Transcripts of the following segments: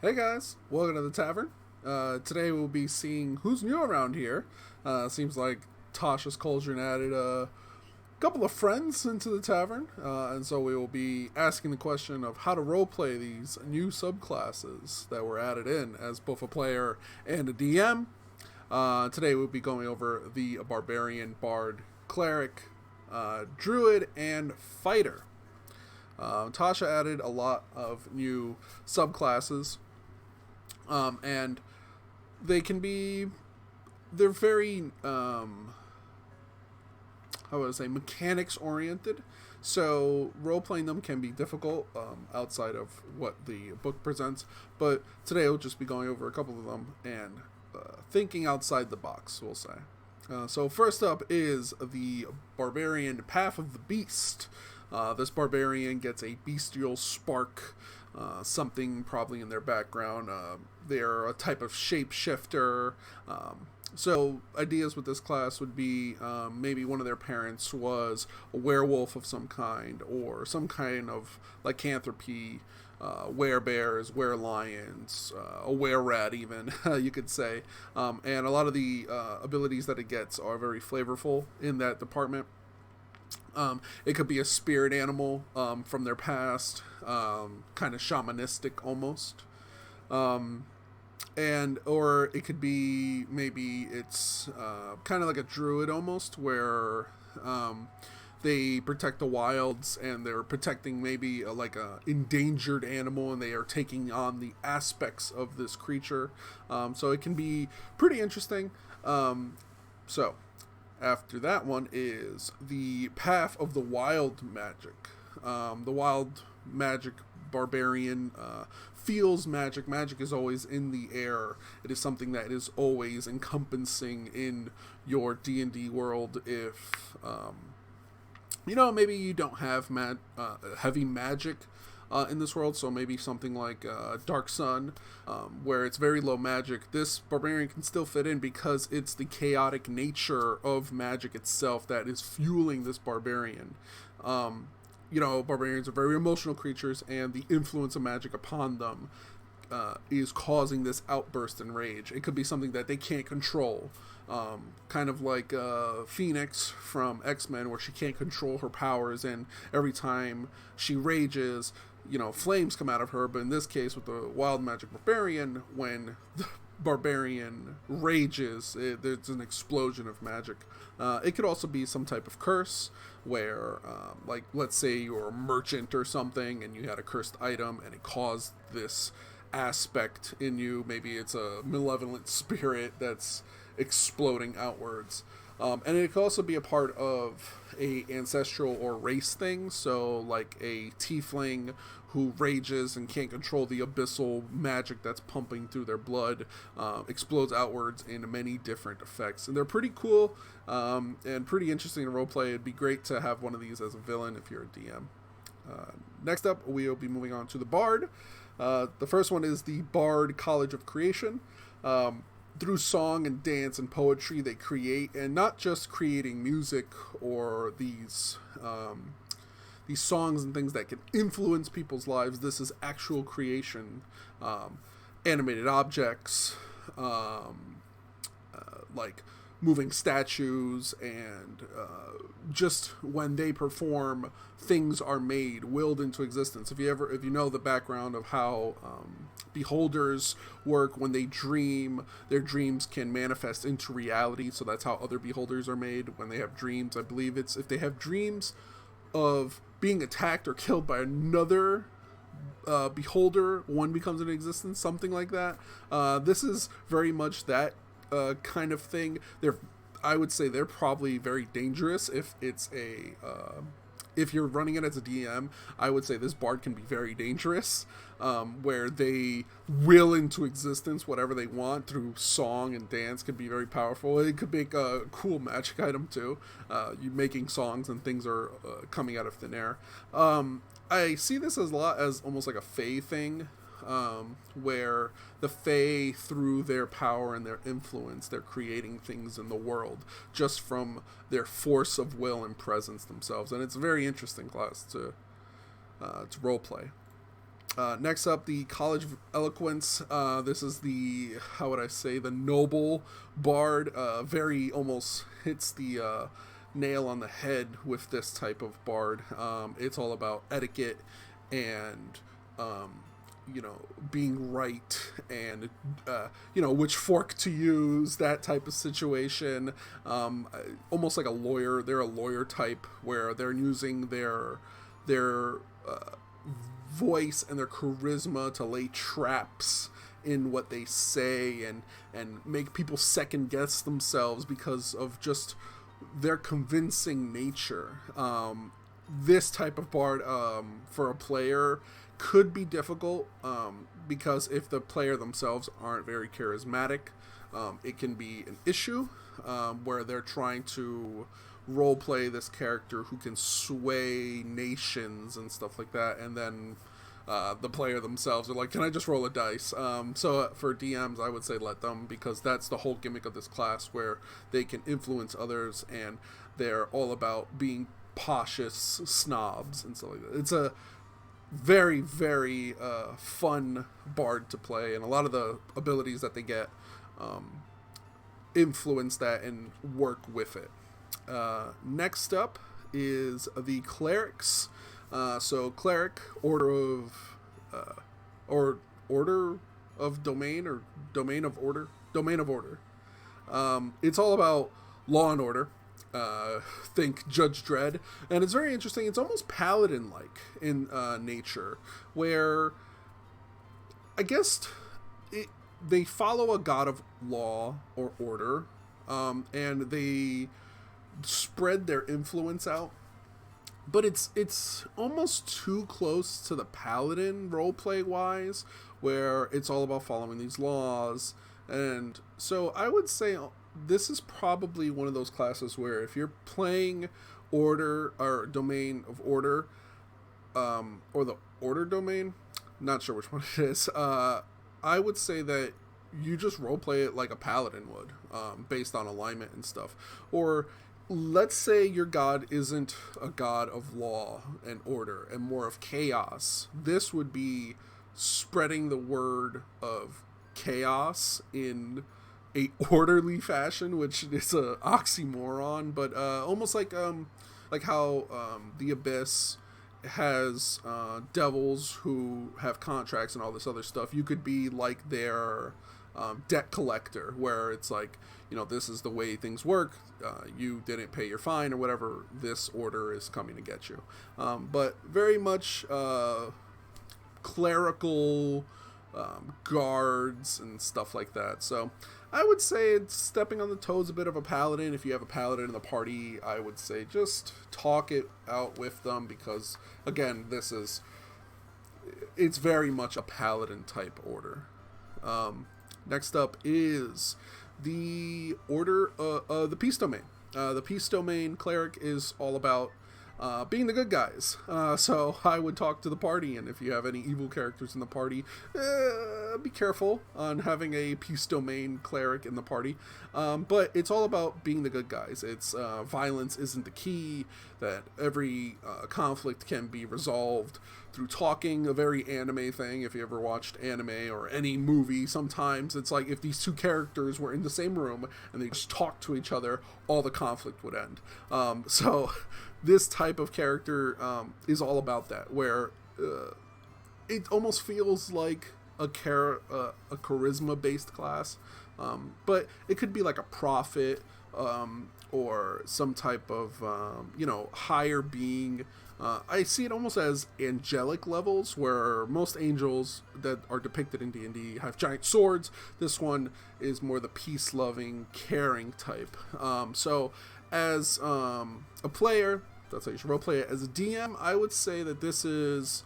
Hey guys, welcome to the tavern. Today we'll be seeing who's new around here. Seems like Tasha's Cauldron added a couple of friends into the tavern, and so we will be asking the question of how to roleplay these new subclasses that were added in as both a player and a DM. Today we'll be going over the Barbarian, Bard, Cleric, Druid, and Fighter. Tasha added a lot of new subclasses, and they can be, they're very, how would I say, mechanics oriented. So role playing them can be difficult outside of what the book presents. But today we'll just be going over a couple of them and thinking outside the box, we'll say. So first up is the Barbarian Path of the Beast. This barbarian gets a bestial spark, something probably in their background. They're a type of shapeshifter. So ideas with this class would be maybe one of their parents was a werewolf of some kind, or some kind of lycanthropy, werebears, werelions, a were-rat even, you could say. And a lot of the abilities that it gets are very flavorful in that department. It could be a spirit animal from their past, kind of shamanistic almost. And or it could be maybe it's kind of like a druid almost, where they protect the wilds and they're protecting maybe like a endangered animal, and they are taking on the aspects of this creature. So it can be pretty interesting. So after that one is the Path of the Wild Magic. The Wild Magic Barbarian feels magic. Magic is always in the air. It is something that is always encompassing in your D&D world. If, maybe you don't have heavy magic in this world, so maybe something like Dark Sun, where it's very low magic. This barbarian can still fit in because it's the chaotic nature of magic itself that is fueling this barbarian. Barbarians are very emotional creatures, and the influence of magic upon them is causing this outburst in rage. It could be something that they can't control, kind of like Phoenix from X-Men, where she can't control her powers, and every time she rages, flames come out of her. But in this case, with the Wild Magic Barbarian, when the barbarian rages, there's an explosion of magic. It could also be some type of curse, where, like, let's say you're a merchant or something, and you had a cursed item, and it caused this aspect in you. Maybe it's a malevolent spirit that's exploding outwards. And it could also be a part of a ancestral or race thing. So like a tiefling who rages and can't control the abyssal magic that's pumping through their blood, explodes outwards in many different effects. And they're pretty cool and pretty interesting to roleplay. It'd be great to have one of these as a villain if you're a DM. Next up, we'll be moving on to the Bard. The first one is the Bard College of Creation. Through song and dance and poetry, they create, and not just creating music or these songs and things that can influence people's lives. This is actual creation, animated objects, like moving statues, and just when they perform, things are made, willed into existence. If you know the background of how beholders work, when they dream, their dreams can manifest into reality. So that's how other beholders are made when they have dreams. I believe it's if they have dreams of being attacked or killed by another beholder, one becomes in existence, something like that. This is very much that kind of thing. I would say they're probably very dangerous if it's if you're running it as a DM. I would say this bard can be very dangerous, where they will into existence whatever they want through song and dance. Can be very powerful. It could make a cool magic item too. You making songs and things are coming out of thin air. I see this as a lot as almost like a fae thing, where the fae, through their power and their influence, they're creating things in the world just from their force of will and presence themselves. And it's a very interesting class to role play. Next up, the College of Eloquence. This is the, how would I say, the noble bard. Very almost hits the nail on the head with this type of bard. It's all about etiquette and, being right and, which fork to use, that type of situation. Almost like a lawyer. They're a lawyer type where they're using their voice and their charisma to lay traps in what they say and make people second guess themselves because of just their convincing nature. This type of bard for a player could be difficult because if the player themselves aren't very charismatic, it can be an issue where they're trying to role play this character who can sway nations and stuff like that, and then the player themselves are like, can I just roll a dice? So for DMs, I would say let them, because that's the whole gimmick of this class, where they can influence others and they're all about being cautious snobs and stuff like that. It's a very, very fun bard to play, and a lot of the abilities that they get influence that and work with it. Next up is the Clerics. So Cleric, order of domain, or domain of order. It's all about law and order. Think Judge Dredd, and it's very interesting. It's almost paladin-like in nature, where I guess they follow a god of law or order, and they spread their influence out. But it's almost too close to the paladin roleplay wise, where it's all about following these laws. And so I would say this is probably one of those classes where if you're playing order or domain of order, or the order domain, not sure which one it is, I would say that you just roleplay it like a paladin would, based on alignment and stuff. Or let's say your god isn't a god of law and order and more of chaos. This would be spreading the word of chaos in a orderly fashion, which is a oxymoron, but almost like how the Abyss has devils who have contracts and all this other stuff. You could be like their debt collector, where it's like, this is the way things work. You didn't pay your fine or whatever. This order is coming to get you. But very much clerical guards and stuff like that. So I would say it's stepping on the toes a bit of a paladin. If you have a paladin in the party, I would say just talk it out with them, because again, it's very much a paladin type order. Next up is the order, the peace domain. The peace domain cleric is all about being the good guys. So I would talk to the party, and if you have any evil characters in the party, be careful on having a peace domain cleric in the party. But it's all about being the good guys. It's violence isn't the key, that every conflict can be resolved through talking, a very anime thing. If you ever watched anime or any movie, sometimes it's like if these two characters were in the same room and they just talked to each other, all the conflict would end. So this type of character is all about that, where it almost feels like a charisma-based class, but it could be like a prophet, or some type of higher being. I see it almost as angelic levels, where most angels that are depicted in D&D have giant swords. This one is more the peace-loving, caring type. So as a player, that's how you should roleplay it. As a DM, I would say that this is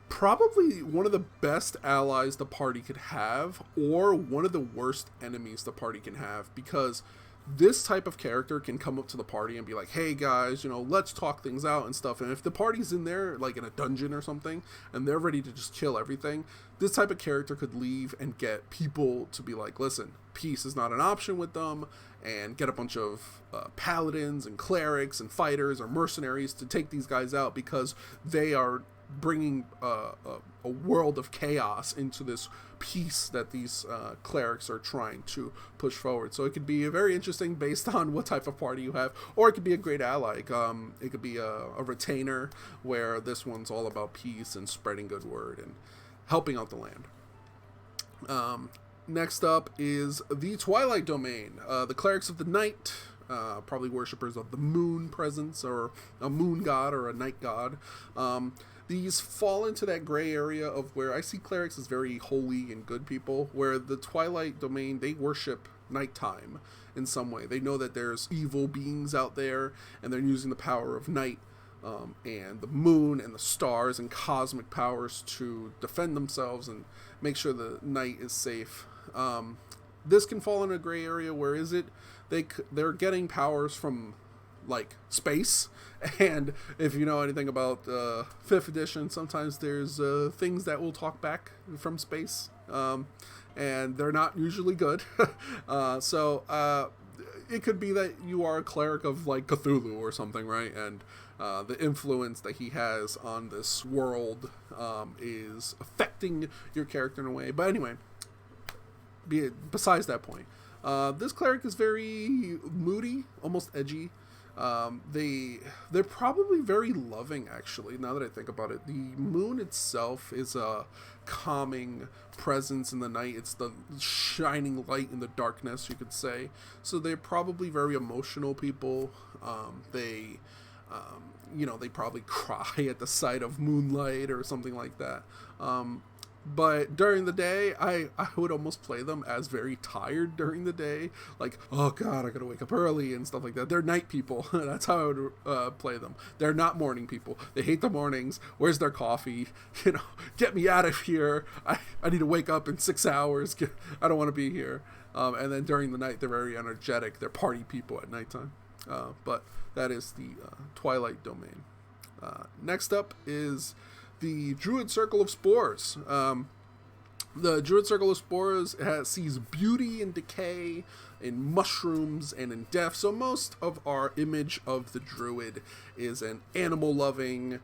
probably one of the best allies the party could have, or one of the worst enemies the party can have, because this type of character can come up to the party and be like, hey guys, let's talk things out and stuff. And if the party's in there, like in a dungeon or something, and they're ready to just kill everything, this type of character could leave and get people to be like, listen, peace is not an option with them, and get a bunch of paladins and clerics and fighters or mercenaries to take these guys out, because they are bringing a world of chaos into this peace that these clerics are trying to push forward. So it could be very interesting based on what type of party you have, or it could be a great ally. It could be a retainer, where this one's all about peace and spreading good word and helping out the land. Next up is the Twilight Domain. The Clerics of the Night, probably worshippers of the moon presence, or a moon god or a night god. These fall into that gray area of where I see clerics as very holy and good people, where the Twilight Domain, they worship nighttime in some way. They know that there's evil beings out there, and they're using the power of night and the moon and the stars and cosmic powers to defend themselves and make sure the night is safe. This can fall in a gray area. Where is it? They're getting powers from like space, and if you know anything about 5th edition, sometimes there's things that will talk back from space, and they're not usually good. So it could be that you are a cleric of like Cthulhu or something, right? And the influence that he has on this world is affecting your character in a way. But anyway, besides that point, this cleric is very moody, almost edgy. They're probably very loving, actually, now that I think about it. The moon itself is a calming presence in the night. It's the shining light in the darkness, you could say. So they're probably very emotional people. They probably cry at the sight of moonlight or something like that. But during the day, I would almost play them as very tired during the day. Like, oh God, I gotta wake up early and stuff like that. They're night people. That's how I would play them. They're not morning people. They hate the mornings. Where's their coffee? Get me out of here. I need to wake up in 6 hours. I don't want to be here. And then during the night, they're very energetic. They're party people at nighttime. But that is the Twilight Domain. Next up is the Druid Circle of Spores. The Druid Circle of Spores sees beauty and decay in mushrooms and in death. So most of our image of the Druid is an animal-loving,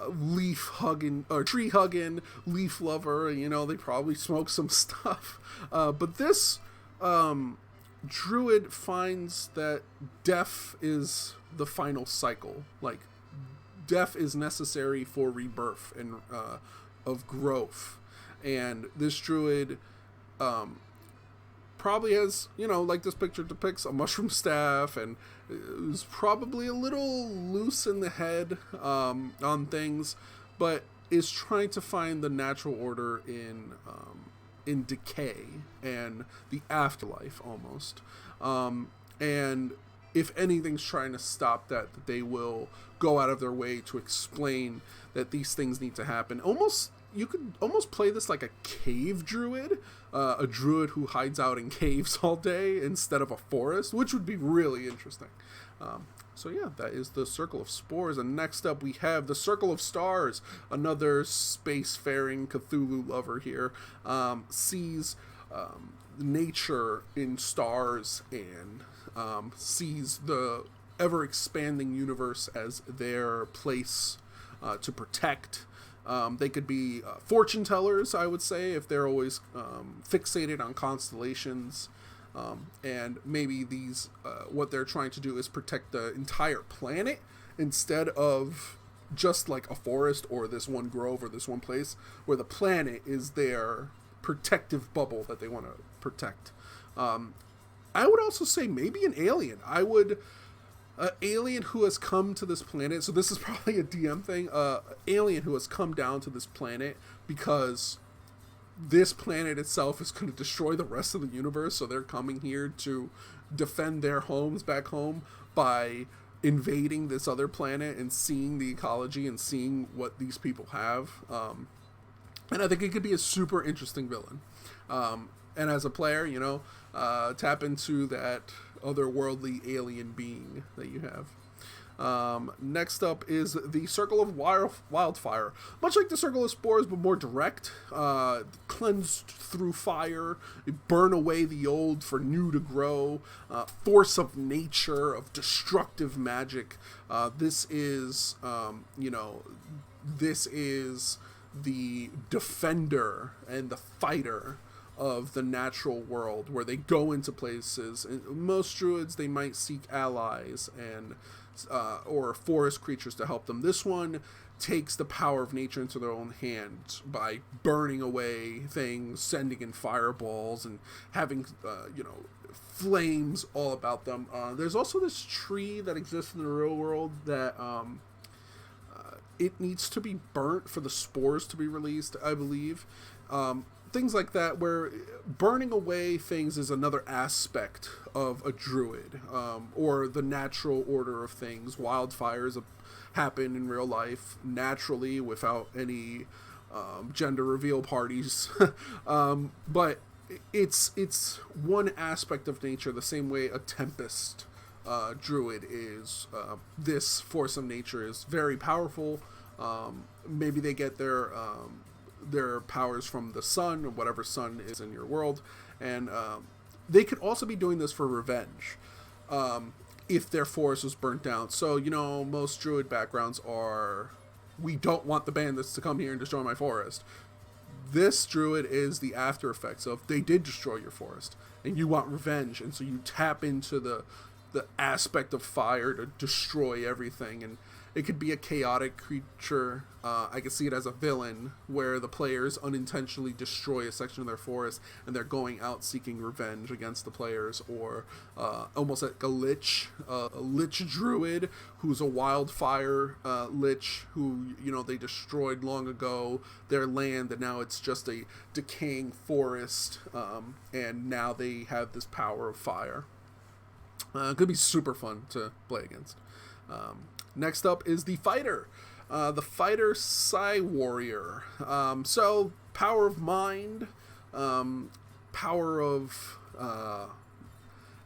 leaf-hugging, or tree-hugging leaf lover. They probably smoke some stuff. But this Druid finds that death is the final cycle. Like, death is necessary for rebirth and of growth. And this Druid probably has, like this picture depicts, a mushroom staff, and is probably a little loose in the head on things, but is trying to find the natural order in decay and the afterlife almost. And if anything's trying to stop that, they will go out of their way to explain that these things need to happen. You could almost play this like a cave druid, a druid who hides out in caves all day instead of a forest, which would be really interesting. So yeah, that is the Circle of Spores. And next up we have the Circle of Stars, another spacefaring Cthulhu lover here. Sees nature in stars and sees the ever-expanding universe as their place to protect. They could be fortune tellers, I would say, if they're always fixated on constellations. And maybe these, what they're trying to do is protect the entire planet instead of just like a forest or this one grove or this one place, where the planet is their protective bubble that they want to protect. I would also say maybe an alien. Alien who has come to this planet. So this is probably a DM thing. Alien who has come down to this planet because this planet itself is going to destroy the rest of the universe. So they're coming here to defend their homes back home by invading this other planet and seeing the ecology and seeing what these people have. And I think it could be a super interesting villain. And as a player, tap into that otherworldly alien being that you have. Next up is the Circle of Wildfire. Much like the Circle of Spores, but more direct. Cleansed through fire. Burn away the old for new to grow. Force of nature, of destructive magic. This is, this is the defender and the fighter of the natural world, where they go into places. And most druids, they might seek allies and or forest creatures to help them. This one takes the power of nature into their own hands by burning away things, sending in fireballs, and having flames all about them. There's also this tree that exists in the real world that it needs to be burnt for the spores to be released, I believe. Things like that, where burning away things is another aspect of a druid, or the natural order of things. Wildfires happen in real life naturally without any gender reveal parties. But it's one aspect of nature, the same way a tempest druid is. This force of nature is very powerful. Maybe they get their powers from the sun, or whatever sun is in your world, and they could also be doing this for revenge if their forest was burnt down. So most druid backgrounds are, we don't want the bandits to come here and destroy my forest. This druid is the after effects of, they did destroy your forest and you want revenge, and so you tap into the aspect of fire to destroy everything. And it could be a chaotic creature. I could see it as a villain, where the players unintentionally destroy a section of their forest and they're going out seeking revenge against the players. Or almost like a lich druid, who's a wildfire lich who, they destroyed long ago their land, and now it's just a decaying forest, and now they have this power of fire. It could be super fun to play against. Next up is the fighter. The fighter Psi Warrior. So, power of mind, power of...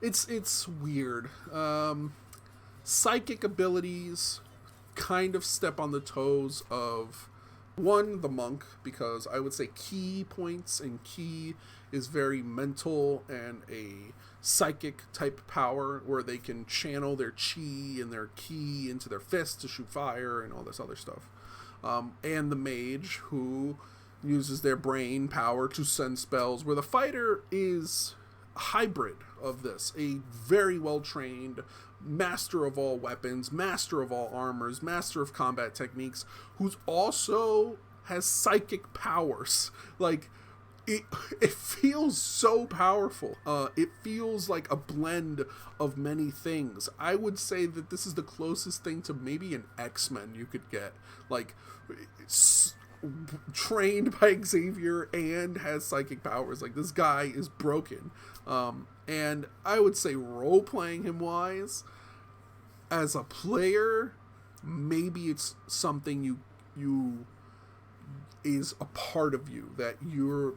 It's weird. Psychic abilities kind of step on the toes of, one, the monk, because I would say key points, and key is very mental and a psychic type power, where they can channel their chi and their ki into their fists to shoot fire and all this other stuff. And the mage, who uses their brain power to send spells, where the fighter is a hybrid of this, a very well trained master of all weapons, master of all armors, master of combat techniques, who's also has psychic powers. Like, it feels so powerful. It feels like a blend of many things. I would say that this is the closest thing to maybe an X-Men you could get. Like, trained by Xavier and has psychic powers. Like, this guy is broken. And I would say role-playing him wise, as a player, maybe it's something you is a part of you, that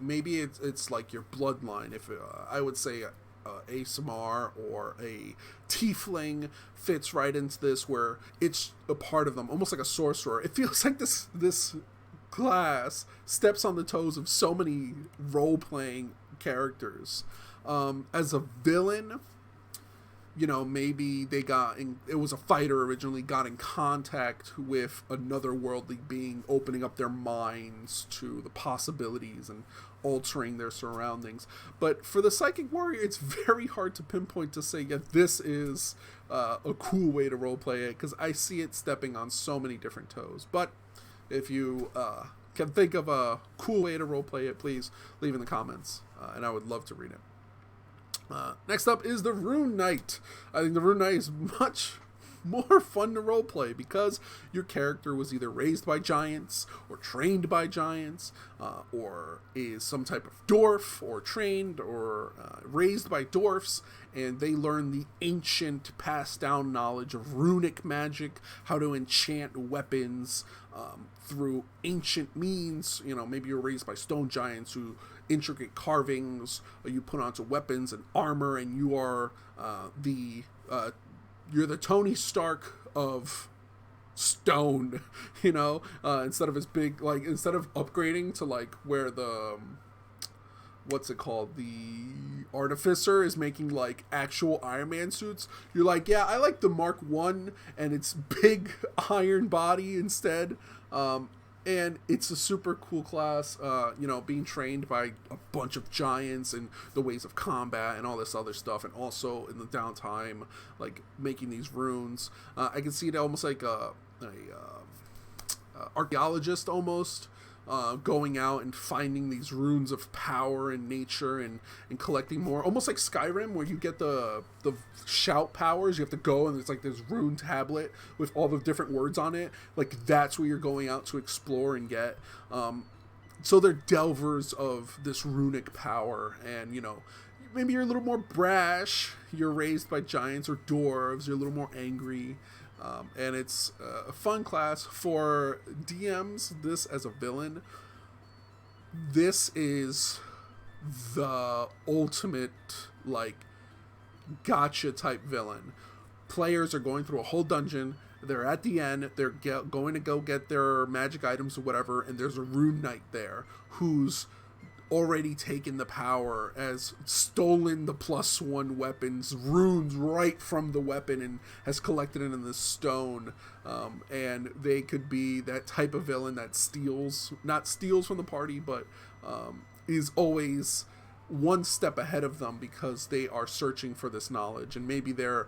maybe it's like your bloodline. If I would say ASMR or a tiefling fits right into this, where it's a part of them, almost like a sorcerer. It feels like this class steps on the toes of so many role-playing characters. As a villain, maybe it was a fighter originally, got in contact with another worldly being, opening up their minds to the possibilities and altering their surroundings. But for the psychic warrior, it's very hard to pinpoint to say, yeah, this is a cool way to roleplay it, because I see it stepping on so many different toes. But if you can think of a cool way to roleplay it, please leave in the comments, and I would love to read it. Next up is the Rune Knight. I think the Rune Knight is much more fun to roleplay, because your character was either raised by giants or trained by giants, or is some type of dwarf, or trained or raised by dwarfs, and they learn the ancient passed down knowledge of runic magic, how to enchant weapons through ancient means. Maybe you're raised by stone giants who intricate carvings you put onto weapons and armor, and you are you're the Tony Stark of stone, instead of as big, like, instead of upgrading to like where the what's it called, the artificer is making like actual Iron Man suits, you're like, yeah, I like the Mark 1 and its big iron body instead. And it's a super cool class, you know, being trained by a bunch of giants and the ways of combat and all this other stuff, and also in the downtime, like making these runes. I can see it almost like a archaeologist almost, going out and finding these runes of power and nature, and collecting more, almost like Skyrim, where you get the shout powers. You have to go and it's like this rune tablet with all the different words on it. Like that's where you're going out to explore and get. So they're delvers of this runic power, and you know, maybe you're a little more brash, you're raised by giants or dwarves, you're a little more angry. And it's a fun class for DMs. This as a villain, this is the ultimate like gotcha type villain. Players are going through a whole dungeon, they're at the end, they're going to go get their magic items or whatever, and there's a rune knight there who's already taken the power, has stolen the +1 weapons runes right from the weapon, and has collected it in the stone. And they could be that type of villain that not steals from the party, but is always one step ahead of them because they are searching for this knowledge, and maybe they're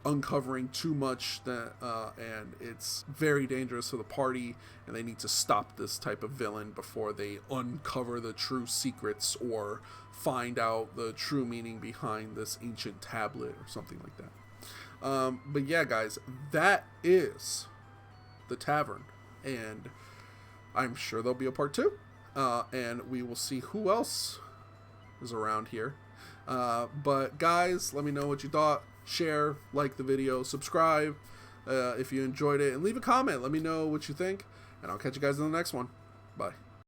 uncovering too much and it's very dangerous for the party, and they need to stop this type of villain before they uncover the true secrets or find out the true meaning behind this ancient tablet or something like that. But yeah, guys, that is the tavern, and I'm sure there'll be a part 2, and we will see who else is around here. But guys, let me know what you thought. Share, like the video, subscribe if you enjoyed it, and leave a comment. Let me know what you think, and I'll catch you guys in the next one. Bye.